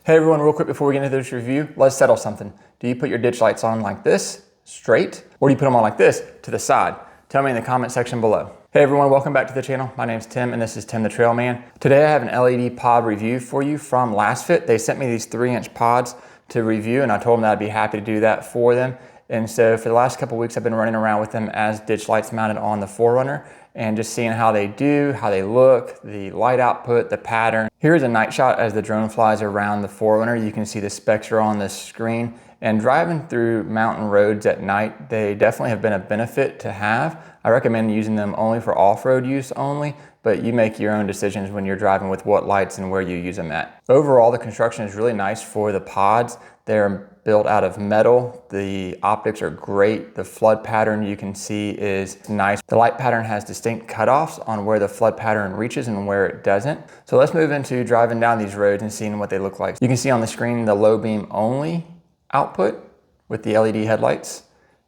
Hey everyone, real quick before we get into this review, let's settle something. Do you put your ditch lights on like this, straight, or do you put them on like this, to the side? Tell me in the comment section below. Hey everyone, welcome back to the channel. My name's Tim and this is Tim the Trail Man. Today I have an LED pod review for you from Lasfit. They sent me these 3-inch pods to review and I told them that I'd be happy to do that for them. And so for the last couple weeks I've been running around with them as ditch lights mounted on the 4Runner and just seeing how they do, how they look, the light output, the pattern. Here's a night shot as the drone flies around the 4Runner. You can see the specs are on the screen. And driving through mountain roads at night, they definitely have been a benefit to have. I recommend using them only for off-road use only, but you make your own decisions when you're driving with what lights and where you use them at. Overall, the construction is really nice for the pods. They're built out of metal. The optics are great. The flood pattern you can see is nice. The light pattern has distinct cutoffs on where the flood pattern reaches and where it doesn't. So let's move into driving down these roads and seeing what they look like. You can see on the screen the low beam only output with the LED headlights.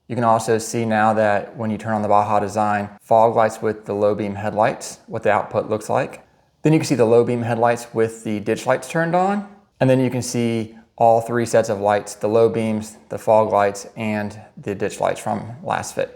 You can also see now that when you turn on the Baja Design fog lights with the low beam headlights, what the output looks like. Then you can see the low beam headlights with the ditch lights turned on. And then you can see all 3 sets of lights, the low beams, the fog lights, and the ditch lights from Lasfit.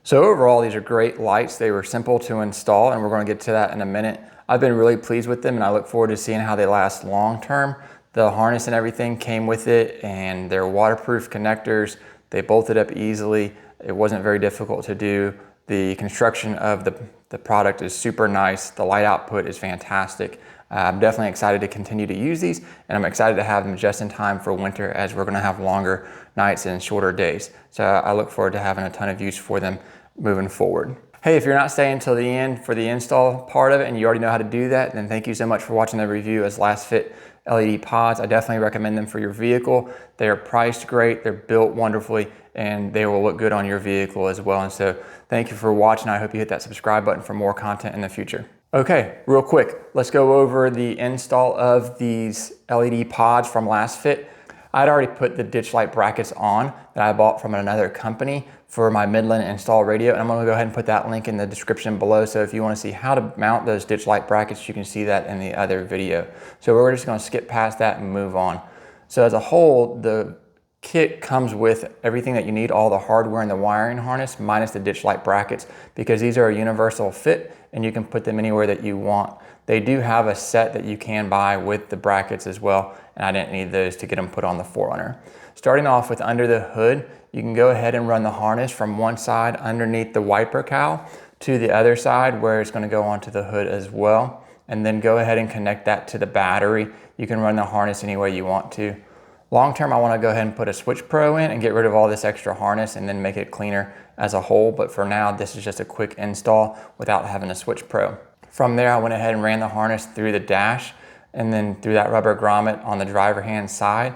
So overall, these are great lights. They were simple to install, and we're going to get to that in a minute. I've been really pleased with them, and I look forward to seeing how they last long term. The harness and everything came with it, and they're waterproof connectors. They bolted up easily. It wasn't very difficult to do. The construction of the product is super nice. The light output is fantastic. I'm definitely excited to continue to use these, and I'm excited to have them just in time for winter as we're gonna have longer nights and shorter days. So I look forward to having a ton of use for them moving forward. Hey, if you're not staying till the end for the install part of it and you already know how to do that, then thank you so much for watching the review as Lasfit LED pods. I definitely recommend them for your vehicle. They are priced great, they're built wonderfully, and they will look good on your vehicle as well. And so thank you for watching. I hope you hit that subscribe button for more content in the future. Okay, real quick, let's go over the install of these LED pods from Lasfit. I'd already put the ditch light brackets on that I bought from another company for my Midland install radio, and I'm gonna go ahead and put that link in the description below. So if you wanna see how to mount those ditch light brackets, you can see that in the other video. So we're just gonna skip past that and move on. So as a whole, the kit comes with everything that you need, all the hardware and the wiring harness, minus the ditch light brackets, because these are a universal fit and you can put them anywhere that you want. They do have a set that you can buy with the brackets as well, and I didn't need those to get them put on the 4Runner. Starting off with under the hood, you can go ahead and run the harness from one side underneath the wiper cowl to the other side where it's gonna go onto the hood as well. And then go ahead and connect that to the battery. You can run the harness any way you want to. Long term, I wanna go ahead and put a switch pro in and get rid of all this extra harness and then make it cleaner as a whole. But for now, this is just a quick install without having a switch pro. From there, I went ahead and ran the harness through the dash and then through that rubber grommet on the driver hand side,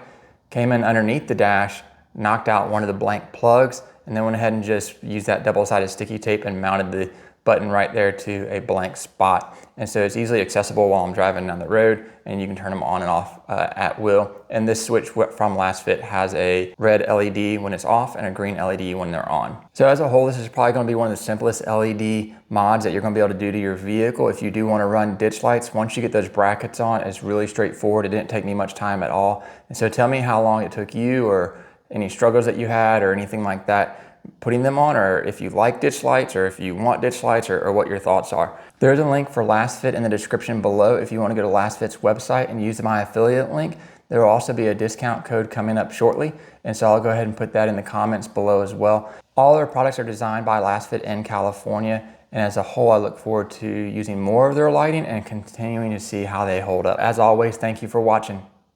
came in underneath the dash, knocked out one of the blank plugs, and then went ahead and just used that double-sided sticky tape and mounted the button right there to a blank spot. And so it's easily accessible while I'm driving down the road, and you can turn them on and off at will. And this switch from Lasfit has a red LED when it's off and a green LED when they're on. So as a whole, this is probably gonna be one of the simplest LED mods that you're gonna be able to do to your vehicle. If you do wanna run ditch lights, once you get those brackets on, it's really straightforward. It didn't take me much time at all. And so tell me how long it took you, or any struggles that you had or anything like that putting them on, or if you like ditch lights, or if you want ditch lights, or what your thoughts are. There's a link for Lasfit in the description below if you want to go to Lasfit's website and use my affiliate link. There will also be a discount code coming up shortly, and so I'll go ahead and put that in the comments below as well. All their products are designed by Lasfit in California, and as a whole, I look forward to using more of their lighting and continuing to see how they hold up. As always, thank you for watching.